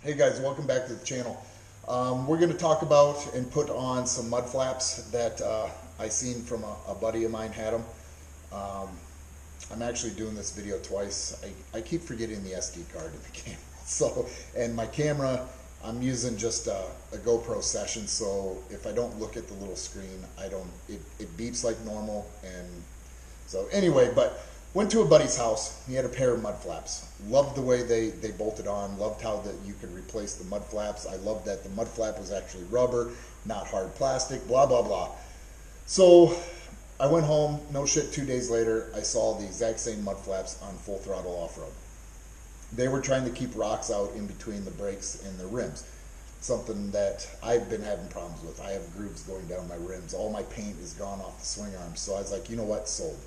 Hey guys, welcome back to the channel. We're going to talk about and put on some mud flaps that I seen from a buddy of mine had them. I'm actually doing this video twice. I keep forgetting the SD card in the camera. So, and my camera, I'm using just a GoPro session, so if I don't look at the little screen, it beeps like normal. And so anyway, but went to a buddy's house. He had a pair of mud flaps. Loved the way they bolted on. Loved how that you could replace the mud flaps. I loved that the mud flap was actually rubber, not hard plastic, blah, blah, blah. So I went home, no shit, 2 days later, I saw the exact same mud flaps on Full Throttle Off-Road. They were trying to keep rocks out in between the brakes and the rims. Something that I've been having problems with. I have grooves going down my rims. All my paint is gone off the swing arms. So I was like, you know what, sold.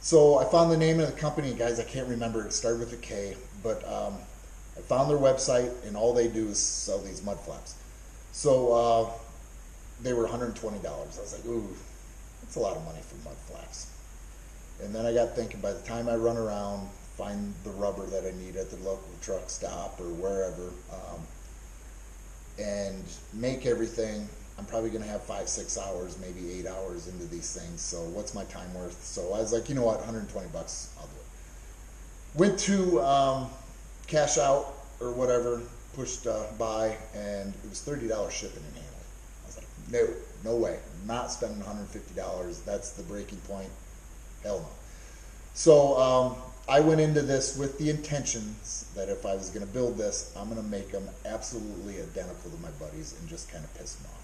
So I found the name of the company, guys. I can't remember. It started with a K, but I found their website, and all they do is sell these mud flaps. So they were $120. I was like, ooh, that's a lot of money for mud flaps. And then I got thinking, by the time I run around, find the rubber that I need at the local truck stop or wherever, and make everything, I'm probably going to have 5-6 hours, maybe 8 hours into these things. So what's my time worth? So I was like, you know what, 120 bucks, I'll do it. Went to cash out or whatever, pushed by, and it was $30 shipping and handling. I was like, no way, I'm not spending $150. That's the breaking point. Hell no. So I went into this with the intentions that if I was going to build this, I'm going to make them absolutely identical to my buddies and just kind of piss them off,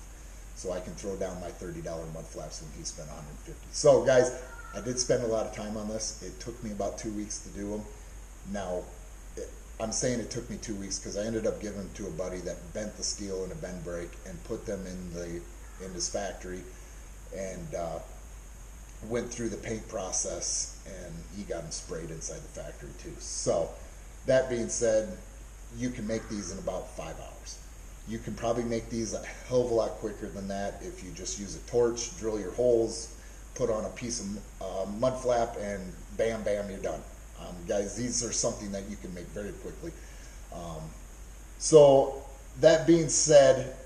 so I can throw down my $30 mud flaps when he spent $150. So guys, I did spend a lot of time on this. It took me about 2 weeks to do them. Now, I'm saying it took me 2 weeks because I ended up giving them to a buddy that bent the steel in a bend brake and put them in his factory, and went through the paint process, and he got them sprayed inside the factory too. So that being said, you can make these in about 5 hours. You can probably make these a hell of a lot quicker than that if you just use a torch, drill your holes, put on a piece of mud flap, and bam, bam, you're done. Guys, these are something that you can make very quickly. So that being said,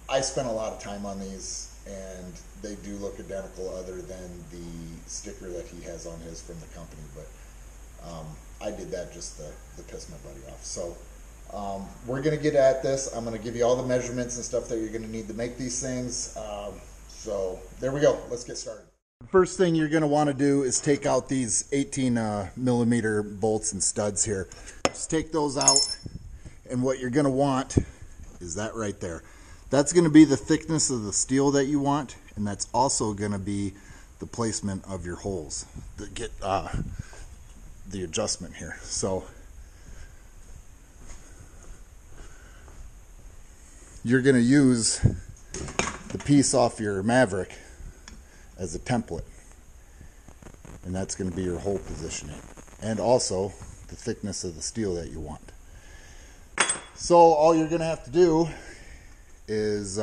I spent a lot of time on these, and they do look identical other than the sticker that he has on his from the company. But I did that just to piss my buddy off. So we're going to get at this. I'm going to give you all the measurements and stuff that you're going to need to make these things. So there we go. Let's get started. First thing you're going to want to do is take out these 18 millimeter bolts and studs here. Just take those out, and what you're going to want is that right there. That's going to be the thickness of the steel that you want, and that's also going to be the placement of your holes to get the adjustment here. So you're going to use the piece off your Maverick as a template, and that's going to be your hole positioning and also the thickness of the steel that you want. So all you're going to have to do is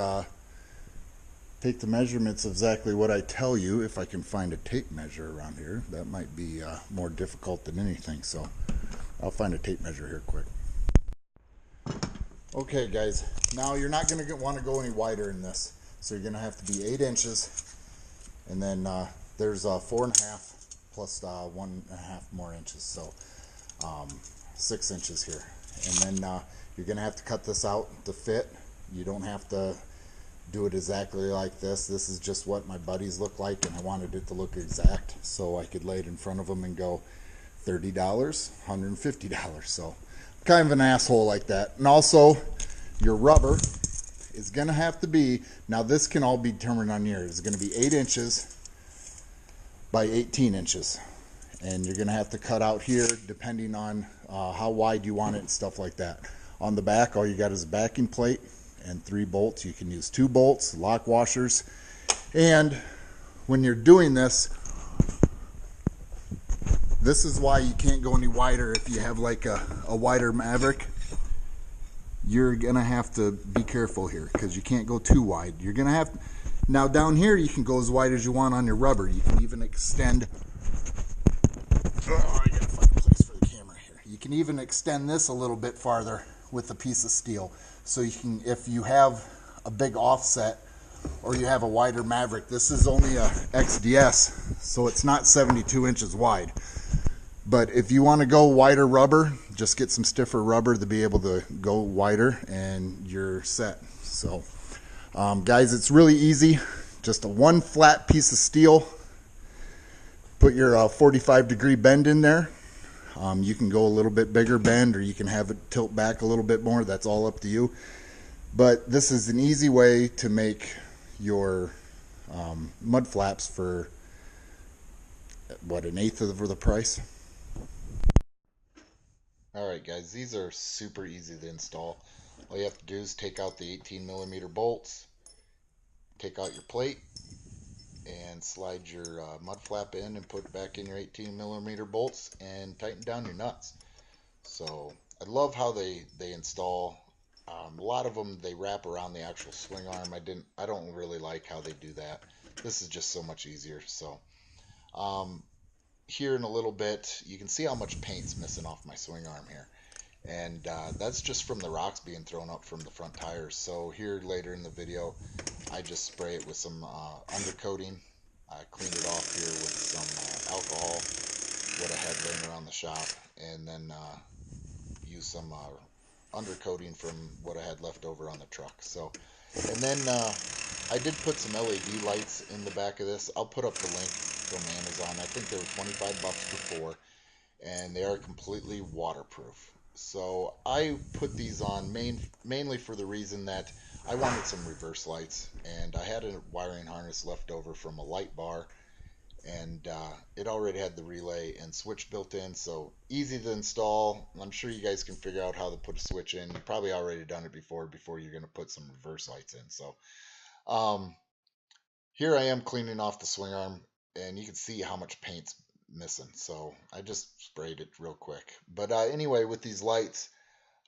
take the measurements of exactly what I tell you. If I can find a tape measure around here, that might be more difficult than anything, so I'll find a tape measure here quick. Okay guys, now you're not going to want to go any wider in this, so you're going to have to be 8 inches, and then there's 4.5 plus 1.5 more inches, so 6 inches here. And then you're going to have to cut this out to fit. You don't have to do it exactly like this. This is just what my buddies look like, and I wanted it to look exact so I could lay it in front of them and go $30, $150. So kind of an asshole like that. And also your rubber is going to have to be, now this can all be determined on yours, it's going to be 8 inches by 18 inches. And you're going to have to cut out here depending on how wide you want it and stuff like that. On the back, all you got is a backing plate and 3 bolts. You can use 2 bolts, lock washers. And when you're doing this, this is why you can't go any wider. If you have like a wider Maverick, you're gonna have to be careful here because you can't go too wide. You're gonna have, now down here you can go as wide as you want on your rubber. You can even extend, oh, I gotta find a place for the camera here. You can even extend this a little bit farther with a piece of steel. So you can, if you have a big offset or you have a wider Maverick, this is only a XDS, so it's not 72 inches wide. But if you want to go wider rubber, just get some stiffer rubber to be able to go wider and you're set. So guys, it's really easy. Just a one flat piece of steel. Put your 45-degree bend in there. You can go a little bit bigger bend, or you can have it tilt back a little bit more. That's all up to you. But this is an easy way to make your mud flaps for what, 1/8 of the price. Alright guys, these are super easy to install. All you have to do is take out the 18mm bolts, take out your plate, and slide your mud flap in and put back in your 18mm bolts and tighten down your nuts. So I love how they install. A lot of them, they wrap around the actual swing arm. I don't really like how they do that. This is just so much easier. So here in a little bit, you can see how much paint's missing off my swing arm here. And that's just from the rocks being thrown up from the front tires. So here later in the video, I just spray it with some undercoating. I cleaned it off here with some alcohol, what I had laying around the shop, and then use some undercoating from what I had left over on the truck. So, and then I did put some LED lights in the back of this. I'll put up the link from Amazon. I think they were 25 bucks for 4, and they are completely waterproof. So I put these on mainly for the reason that I wanted some reverse lights, and I had a wiring harness left over from a light bar, and it already had the relay and switch built in, so easy to install. I'm sure you guys can figure out how to put a switch in. You've probably already done it before you're going to put some reverse lights in. So here I am cleaning off the swing arm, and you can see how much paint's missing. So I just sprayed it real quick. But anyway, with these lights,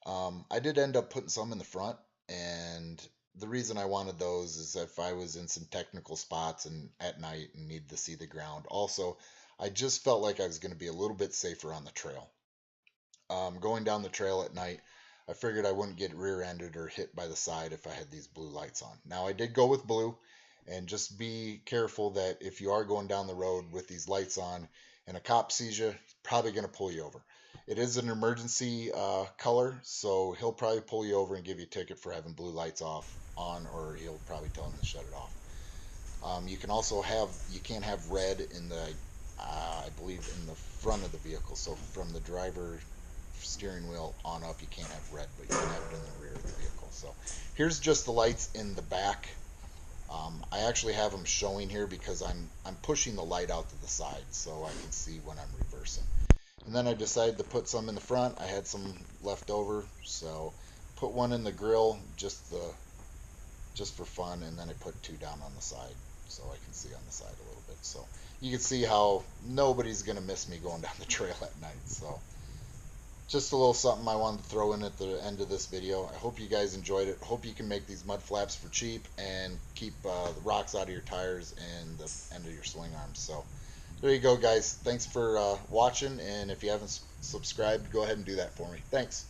I did end up putting some in the front, and the reason I wanted those is if I was in some technical spots and at night and needed to see the ground. Also, I just felt like I was going to be a little bit safer on the trail. Going down the trail at night, I figured I wouldn't get rear-ended or hit by the side if I had these blue lights on. Now, I did go with blue, and just be careful that if you are going down the road with these lights on and a cop sees you, he's probably going to pull you over. It is an emergency color, so he'll probably pull you over and give you a ticket for having blue lights on, or he'll probably tell him to shut it off. You can also you can't have red in the, I believe, in the front of the vehicle. So from the driver steering wheel on up, you can't have red, but you can have it in the rear of the vehicle. So here's just the lights in the back. I actually have them showing here because I'm pushing the light out to the side so I can see when I'm reversing. And then I decided to put some in the front. I had some left over, so put one in the grill just for fun, and then I put 2 down on the side so I can see on the side a little bit. So you can see how nobody's gonna miss me going down the trail at night. So just a little something I wanted to throw in at the end of this video. I hope you guys enjoyed it. Hope you can make these mud flaps for cheap and keep the rocks out of your tires and the end of your swing arms. So there you go, guys. Thanks for watching, and if you haven't subscribed, go ahead and do that for me. Thanks.